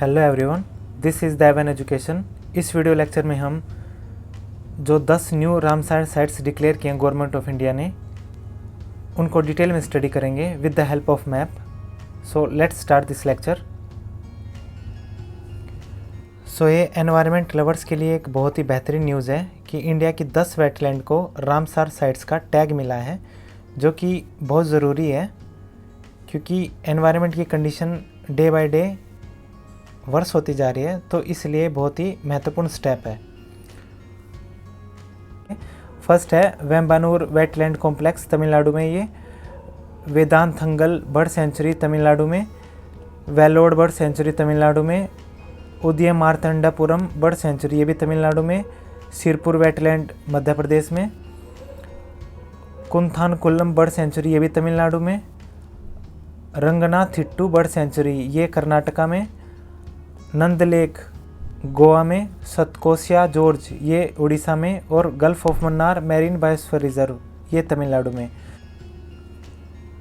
Hello everyone, this is Devan education. इस video lecture में हम जो 10 न्यू रामसर साइट्स डिक्लेयर किए हैं गवर्नमेंट ऑफ इंडिया ने, उनको डिटेल में स्टडी करेंगे with the help of map. So let's start this lecture. So ये एनवायरनमेंट लवर्स के लिए एक बहुत ही बेहतरीन न्यूज़ है कि इंडिया की 10 वेटलैंड को रामसर साइट्स का टैग मिला है, जो कि बहुत ज़रूरी है क्योंकि एनवायरनमेंट की कंडीशन डे बाय डे वर्ष होती जा रही है, तो इसलिए बहुत ही महत्वपूर्ण स्टेप है। फर्स्ट है वेम्बानूर वेटलैंड कॉम्प्लेक्स तमिलनाडु में, ये वेदांतंगल बर्ड सेंचुरी तमिलनाडु में, वेलोड बर्ड सेंचुरी तमिलनाडु में, उदय मार्तंडापुरम बर्ड सेंचुरी ये भी तमिलनाडु में, सिरपुर वेटलैंड मध्य प्रदेश में, कुंथानकुल्लम बर्ड सेंचुरी ये भी तमिलनाडु में, रंगनाथिट्टू बर्ड सेंचुरी ये कर्नाटका में, नंद लेक गोवा में, सतकोसिया जॉर्ज ये उड़ीसा में, और gulf of Mannar marine biosphere reserve ये तमिलनाडु में।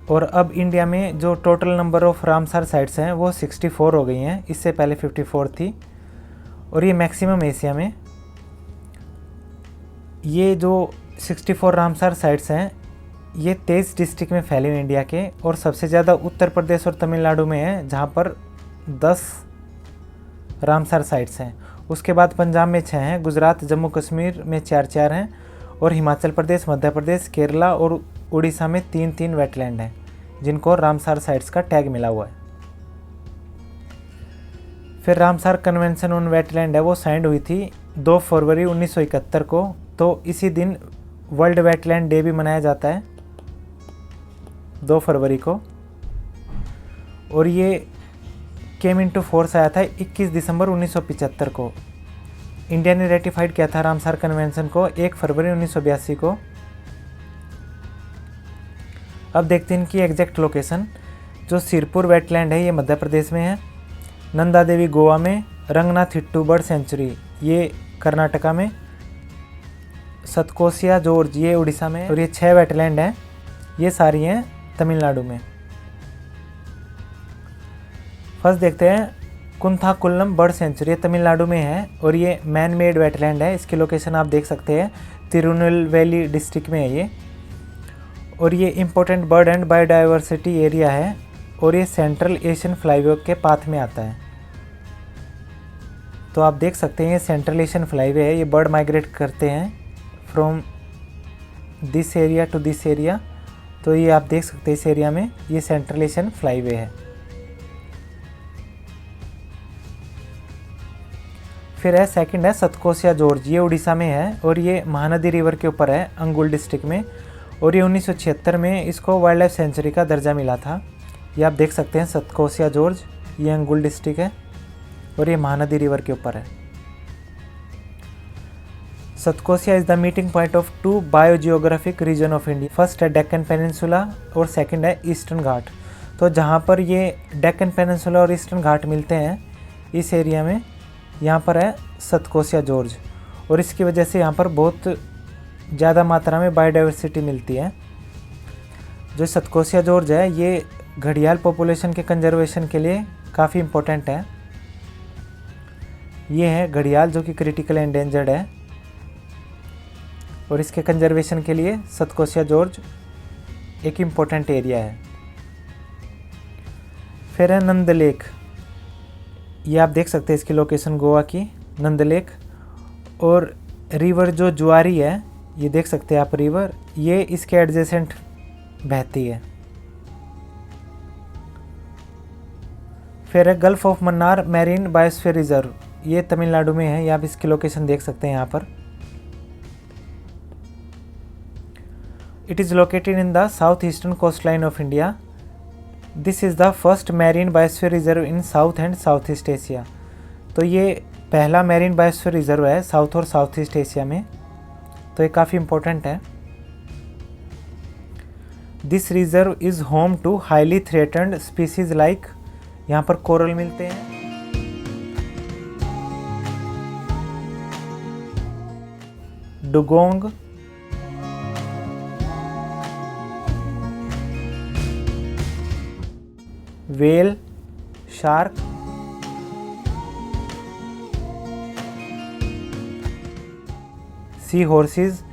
और अब इंडिया में जो total number of Ramsar sites हैं वो 64 हो गई हैं, इससे पहले 54 थी, और ये मैक्सिमम एशिया में। ये जो 64 रामसर साइट्स हैं ये 23 डिस्ट्रिक्ट में फैले हुए इंडिया के, और सबसे ज़्यादा उत्तर प्रदेश और तमिलनाडु में है जहाँ पर 10 रामसर साइट्स हैं। उसके बाद पंजाब में 6 हैं, गुजरात जम्मू कश्मीर में 4 हैं, और हिमाचल प्रदेश, मध्य प्रदेश, केरला और उड़ीसा में 3 वेटलैंड हैं जिनको रामसर साइट्स का टैग मिला हुआ है। फिर रामसर कन्वेंशन ऑन वेटलैंड है वो साइंड हुई थी 2 फरवरी 1971 को, तो इसी दिन वर्ल्ड वेटलैंड डे भी मनाया जाता है 2 फरवरी को। और ये केम इनटू फोर्स आया था 21 दिसंबर 1975 को। इंडिया ने रेटिफाइड किया था रामसर कन्वेंशन को 1 फरवरी 1982 को। अब देखते हैं इनकी एग्जैक्ट लोकेशन। जो सिरपुर वेटलैंड है ये मध्य प्रदेश में है, नंदा देवी गोवा में, रंगनाथिट्टू बर्ड सेंचुरी ये कर्नाटका में, सतकोसिया जॉर्ज ये उड़ीसा में, और ये 6 वेटलैंड हैं, ये सारी हैं तमिलनाडु में। फर्स्ट देखते हैं कुंथाकुल्लम बर्ड सेंचुरी तमिलनाडु में है, और ये मैन मेड वेटलैंड है। इसकी लोकेशन आप देख सकते हैं तिरुनेलवेली डिस्ट्रिक्ट में है ये, और ये important bird and biodiversity area है, और ये सेंट्रल एशियन फ्लाईवे के पाथ में आता है। तो आप देख सकते हैं ये सेंट्रल एशियन फ्लाईवे है, ये बर्ड माइग्रेट करते हैं from this area to this area. तो ये आप देख सकते हैं इस एरिया में ये सेंट्रल एशियन फ्लाईवे है। फिर है सेकंड है सतकोसिया जॉर्ज, ये उड़ीसा में है, और ये महानदी रिवर के ऊपर है अंगुल डिस्ट्रिक्ट में, और ये 1976 में इसको वाइल्ड लाइफ सेंचुरी का दर्जा मिला था। ये आप देख सकते हैं सतकोसिया जॉर्ज, ये अंगुल डिस्ट्रिक्ट है, और ये महानदी रिवर के ऊपर है। Satkosia is the meeting point of 2 biogeographic region of India. First है डेक्कन पेनिनसुला और सेकंड है ईस्टर्न घाट। तो जहाँ पर ये डेक्कन पेनिनसुला और ईस्टर्न घाट मिलते हैं इस एरिया में, यहाँ पर है सतकोसिया जॉर्ज, और इसकी वजह से यहाँ पर बहुत ज़्यादा मात्रा में बायोडाइवर्सिटी मिलती है। जो सतकोसिया जॉर्ज है ये घड़ियाल पॉपुलेशन के कंजर्वेशन के लिए काफ़ी इम्पोर्टेंट है। ये है घड़ियाल जो कि क्रिटिकल एंडेंजर्ड है, और इसके कंजर्वेशन के लिए सतकोसिया जॉर्ज एक इम्पोर्टेंट एरिया है। फिर है नंद लेक, ये आप देख सकते हैं इसकी लोकेशन गोवा की नंद लेक, और रिवर जो जुआरी है ये देख सकते हैं आप रिवर, ये इसके एडजेसेंट बहती है। फिर है gulf of Mannar marine biosphere reserve, ये तमिलनाडु में है, ये आप इसकी लोकेशन देख सकते हैं यहाँ पर। It is located in the south eastern coast line of India. This is the first marine biosphere reserve in south and south east Asia. तो ये पहला मैरीन बायोस्फीयर रिजर्व है साउथ और साउथ ईस्ट एशिया में, तो ये काफ़ी important है। This reserve is home to highly threatened species like, यहाँ पर कोरल मिलते हैं, dugong, whale, shark, sea horses,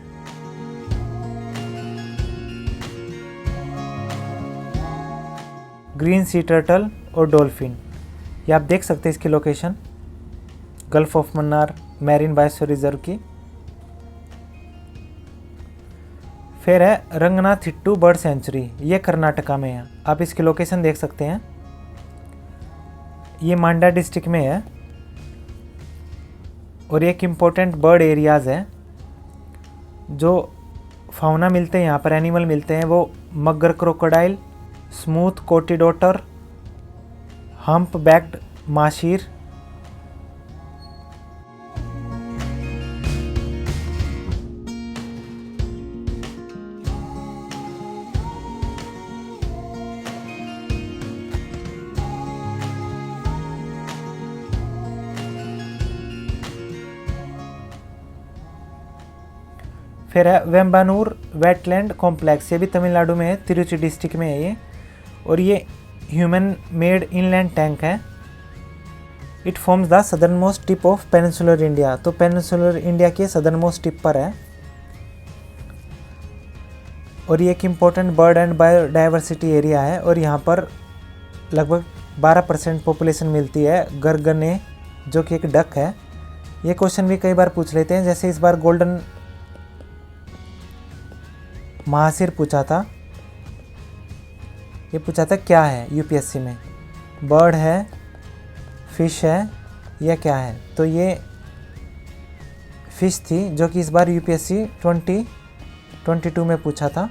green sea turtle और डॉल्फिन। ये आप देख सकते हैं इसकी location, gulf of Mannar marine biosphere reserve की। फिर है रंगनाथिट्टू बर्ड सेंचुरी, ये कर्नाटका में है। आप इसकी लोकेशन देख सकते हैं, ये मांडा डिस्ट्रिक्ट में है और एक इम्पोर्टेंट बर्ड एरियाज़ है। जो फाउना मिलते हैं यहाँ पर, एनिमल मिलते हैं, वो मगर क्रोकोडाइल, स्मूथ कोटेड ओटर, हम्प बैक्ड माशीर, फिर है वेम्बानूर वेटलैंड कॉम्प्लेक्स, ये भी तमिलनाडु में है, तिरुचि डिस्ट्रिक्ट में है ये। और ये ह्यूमन मेड इनलैंड टैंक है। It forms the southern most tip of peninsular India, तो पेनिनसुलर इंडिया के सदर्न मोस्ट टिप पर है। और ये एक important bird and biodiversity area है और यहाँ पर लगभग 12% पॉपुलेशन मिलती है गरगने, जो कि एक डक है। ये क्वेश्चन भी कई बार पूछ लेते हैं, जैसे इस बार गोल्डन महासिर पूछा था। ये पूछा था क्या है यूपीएससी में, बर्ड है, फिश है या क्या है, तो ये फिश थी, जो कि इस बार यूपीएससी 2022 में पूछा था।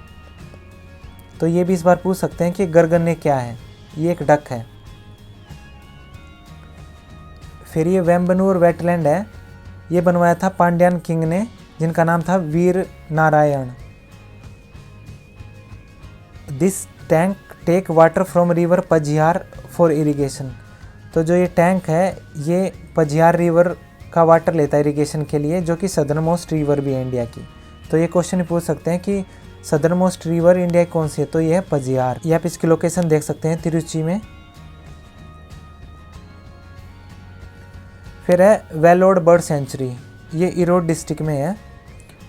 तो ये भी इस बार पूछ सकते हैं कि गरगने क्या है, ये एक डक है। फिर ये वेम्बनूर वेटलैंड है, ये बनवाया था पांड्यान किंग ने, जिनका नाम था Veer Narayan. This tank take water from river Pazhiyar for irrigation, तो जो ये टैंक है ये पझियार रिवर का वाटर लेता है इरिगेशन के लिए, जो कि सदर्न मोस्ट रिवर भी है इंडिया की। तो ये क्वेश्चन पूछ सकते हैं कि सदर्न मोस्ट रिवर इंडिया की कौन सी है, तो ये है पझियार। ये आप इसकी लोकेशन देख सकते हैं, तिरुचि में। फिर है वेलोड बर्ड सेंचुरी, ये इरोड डिस्ट्रिक्ट में है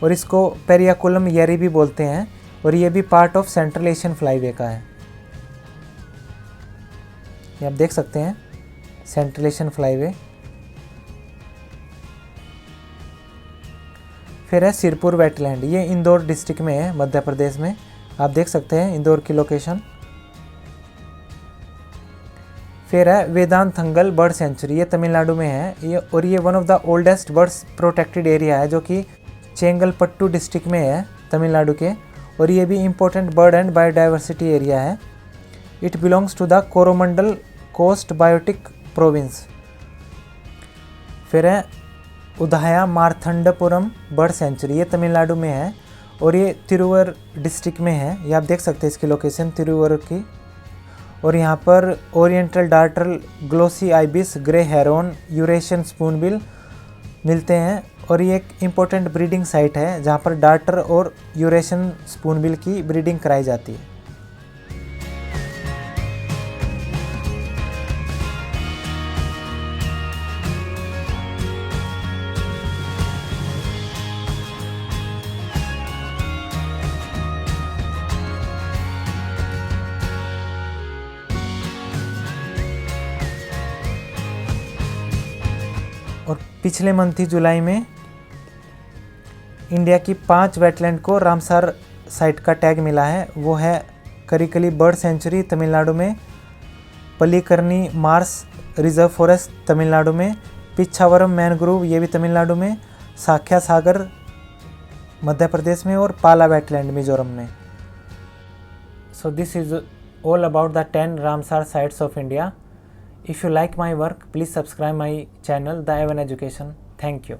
और इसको पेरियाकुलम येरी भी बोलते हैं और ये भी part of central Asian flyway का है। ये आप देख सकते हैं सेंट्रल एशियन फ्लाईवे। फिर है सिरपुर वेटलैंड, ये इंदौर डिस्ट्रिक्ट में है, मध्य प्रदेश में। आप देख सकते हैं इंदौर की लोकेशन। फिर है वेदांतंगल बर्ड सेंचुरी, ये तमिलनाडु में है ये, और ये one of the oldest birds protected area है, जो कि चेंगलपट्टू डिस्ट्रिक्ट में है तमिलनाडु के। और ये भी important bird and biodiversity area है। It belongs to the Coromandel coast biotic province. फिर है उदहाया मार्थंडपुरम बर्ड सेंचुरी, ये तमिलनाडु में है और ये तिरुवर डिस्ट्रिक्ट में है। ये आप देख सकते हैं इसकी लोकेशन तिरुवर की। और यहाँ पर oriental darter, glossy ibis, grey heron, Eurasian spoonbill मिलते हैं और ये एक इम्पोर्टेंट ब्रीडिंग साइट है जहाँ पर डार्टर और यूरेशियन स्पूनबिल की ब्रीडिंग कराई जाती है। और पिछले मंथ ही जुलाई में इंडिया की 5 वेटलैंड को रामसार साइट का टैग मिला है। वो है करिकली बर्ड सेंचुरी तमिलनाडु में, पल्लीकरनी मार्स रिजर्व फॉरेस्ट तमिलनाडु में, पिछावरम मैनग्रोव ये भी तमिलनाडु में, साख्या सागर मध्य प्रदेश में और पाला वेटलैंड मिजोरम में। So this is all about the 10 Ramsar sites of India. If you like my work, please subscribe my channel, The Evan Education. Thank you.